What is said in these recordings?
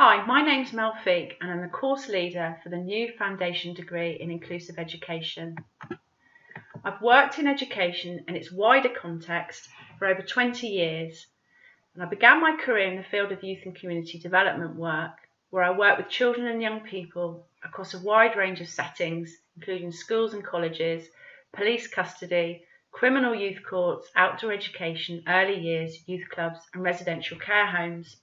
Hi, my name's Mel Feek and I'm the course leader for the new foundation degree in Inclusive Education. I've worked in education in its wider context for over 20 years, and I began my career in the field of youth and community development work, where I work with children and young people across a wide range of settings, including schools and colleges, police custody, criminal youth courts, outdoor education, early years, youth clubs and residential care homes.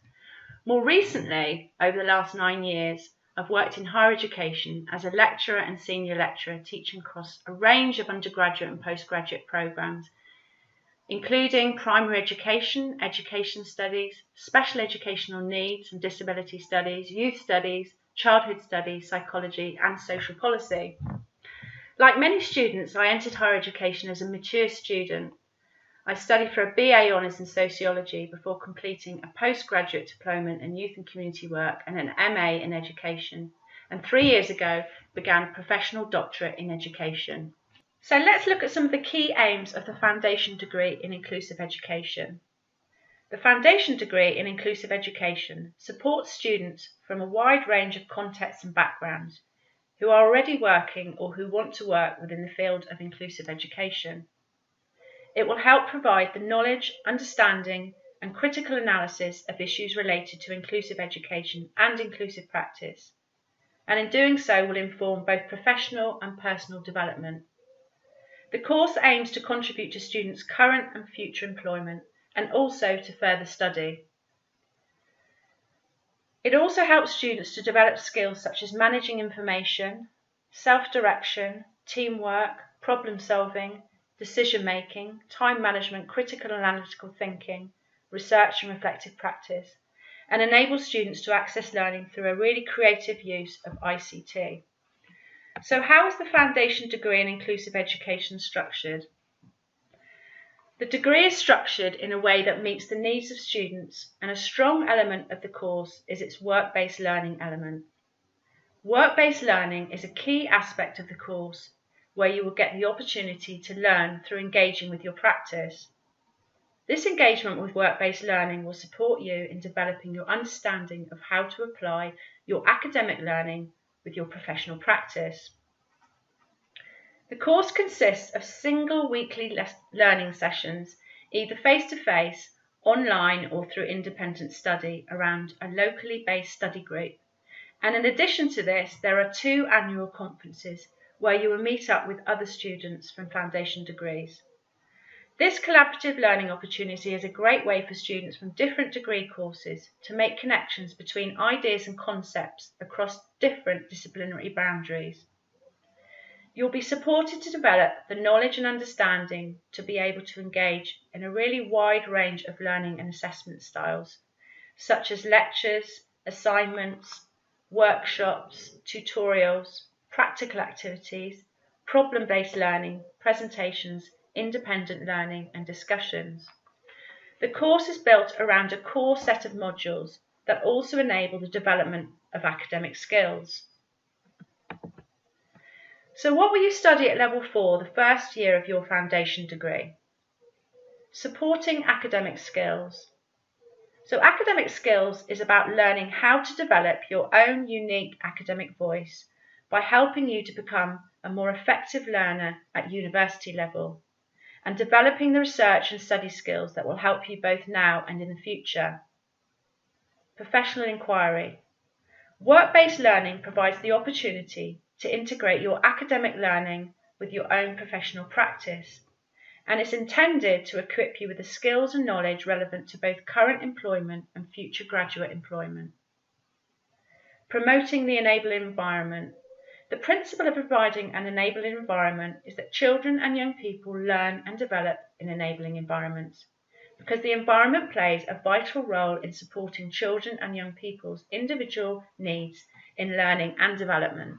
More recently, over the last 9 years, I've worked in higher education as a lecturer and senior lecturer teaching across a range of undergraduate and postgraduate programmes, including primary education, education studies, special educational needs and disability studies, youth studies, childhood studies, psychology and social policy. Like many students, I entered higher education as a mature student. I studied for a BA Honours in Sociology before completing a postgraduate diploma in youth and community work and an MA in education, and 3 years ago began a professional doctorate in education. So let's look at some of the key aims of the foundation degree in Inclusive Education. The foundation degree in Inclusive Education supports students from a wide range of contexts and backgrounds who are already working or who want to work within the field of inclusive education. It will help provide the knowledge, understanding and critical analysis of issues related to inclusive education and inclusive practice, and in doing so will inform both professional and personal development. The course aims to contribute to students' current and future employment and also to further study. It also helps students to develop skills such as managing information, self-direction, teamwork, problem solving, decision-making, time management, critical and analytical thinking, research and reflective practice, and enables students to access learning through a really creative use of ICT. So how is the foundation degree in Inclusive Education structured? The degree is structured in a way that meets the needs of students, and a strong element of the course is its work-based learning element. Work-based learning is a key aspect of the course, where you will get the opportunity to learn through engaging with your practice. This engagement with work-based learning will support you in developing your understanding of how to apply your academic learning with your professional practice. The course consists of single weekly learning sessions, either face-to-face, online or through independent study around a locally based study group. And in addition to this, there are 2 annual conferences where you will meet up with other students from foundation degrees. This collaborative learning opportunity is a great way for students from different degree courses to make connections between ideas and concepts across different disciplinary boundaries. You'll be supported to develop the knowledge and understanding to be able to engage in a really wide range of learning and assessment styles, such as lectures, assignments, workshops, tutorials, practical activities, problem-based learning, presentations, independent learning and discussions. The course is built around a core set of modules that also enable the development of academic skills. So what will you study at level 4, the first year of your foundation degree? Supporting academic skills. So academic skills is about learning how to develop your own unique academic voice by helping you to become a more effective learner at university level, and developing the research and study skills that will help you both now and in the future. Professional inquiry. Work-based learning provides the opportunity to integrate your academic learning with your own professional practice, and it's intended to equip you with the skills and knowledge relevant to both current employment and future graduate employment. Promoting the enabling environment. The principle of providing an enabling environment is that children and young people learn and develop in enabling environments, because the environment plays a vital role in supporting children and young people's individual needs in learning and development.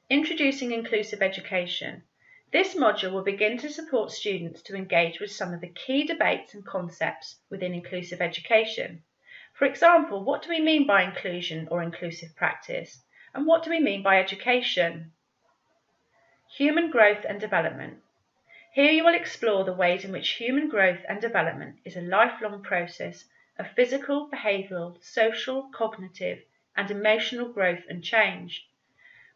Introducing inclusive education. This module will begin to support students to engage with some of the key debates and concepts within inclusive education. For example, what do we mean by inclusion or inclusive practice? And what do we mean by education? Human growth and development. Here you will explore the ways in which human growth and development is a lifelong process of physical, behavioural, social, cognitive and emotional growth and change.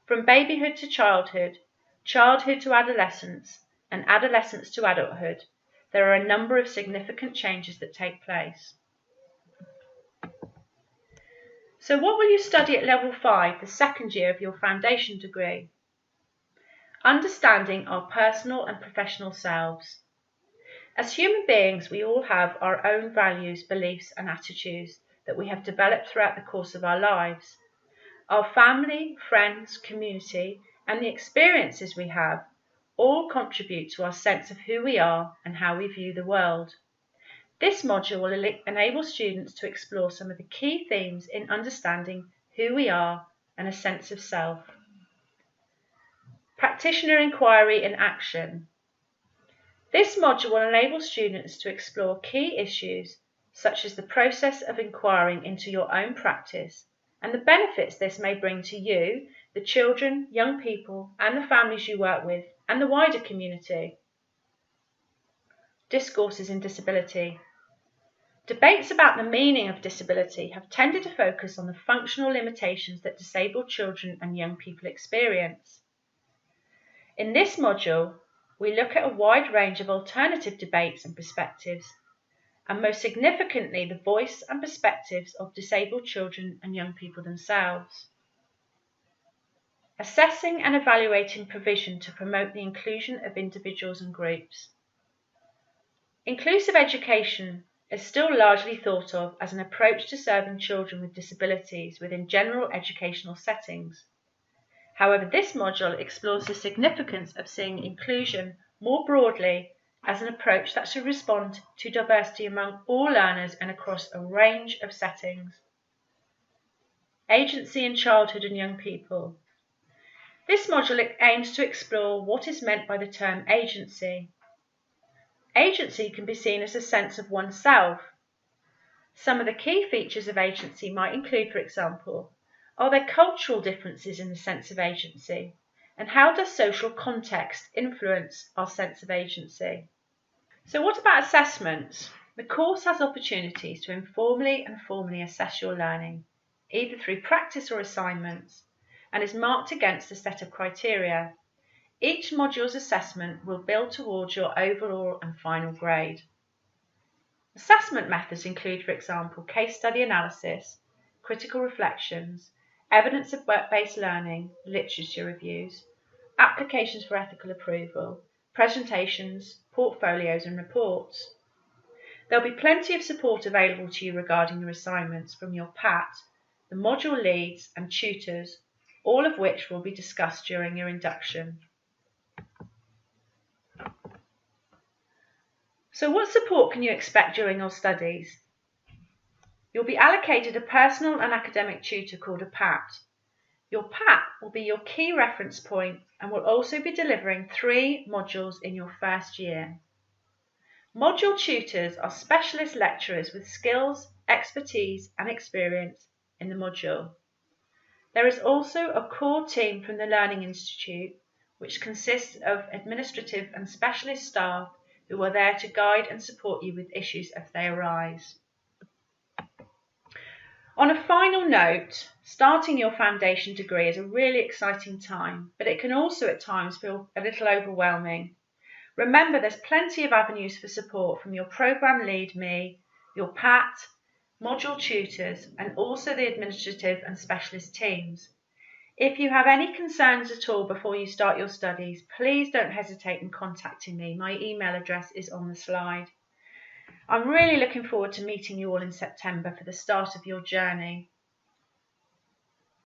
From babyhood to childhood, childhood to adolescence, and adolescence to adulthood, there are a number of significant changes that take place. So what will you study at level 5, the second year of your foundation degree? Understanding our personal and professional selves. As human beings, we all have our own values, beliefs and attitudes that we have developed throughout the course of our lives. Our family, friends, community and the experiences we have all contribute to our sense of who we are and how we view the world. This module will enable students to explore some of the key themes in understanding who we are and a sense of self. Practitioner inquiry in action. This module will enable students to explore key issues such as the process of inquiring into your own practice and the benefits this may bring to you, the children, young people and the families you work with and the wider community. Discourses in disability. Debates about the meaning of disability have tended to focus on the functional limitations that disabled children and young people experience. In this module, we look at a wide range of alternative debates and perspectives, and most significantly the voice and perspectives of disabled children and young people themselves. Assessing and evaluating provision to promote the inclusion of individuals and groups. Inclusive education is still largely thought of as an approach to serving children with disabilities within general educational settings. However, this module explores the significance of seeing inclusion more broadly as an approach that should respond to diversity among all learners and across a range of settings. Agency in childhood and young people. This module aims to explore what is meant by the term agency. Agency can be seen as a sense of oneself. Some of the key features of agency might include, for example, are there cultural differences in the sense of agency? And how does social context influence our sense of agency? So what about assessments? The course has opportunities to informally and formally assess your learning, either through practice or assignments, and is marked against a set of criteria. Each module's assessment will build towards your overall and final grade. Assessment methods include, for example, case study analysis, critical reflections, evidence of work-based learning, literature reviews, applications for ethical approval, presentations, portfolios and reports. There will be plenty of support available to you regarding your assignments from your PAT, the module leads and tutors, all of which will be discussed during your induction. So what support can you expect during your studies? You'll be allocated a personal and academic tutor called a PAT. Your PAT will be your key reference point and will also be delivering 3 modules in your first year. Module tutors are specialist lecturers with skills, expertise and experience in the module. There is also a core team from the Learning Institute, which consists of administrative and specialist staff who are there to guide and support you with issues as they arise. On a final note, starting your foundation degree is a really exciting time, but it can also at times feel a little overwhelming. Remember, there's plenty of avenues for support from your programme lead, me, your PAT, module tutors, and also the administrative and specialist teams. If you have any concerns at all before you start your studies, please don't hesitate in contacting me. My email address is on the slide. I'm really looking forward to meeting you all in September for the start of your journey.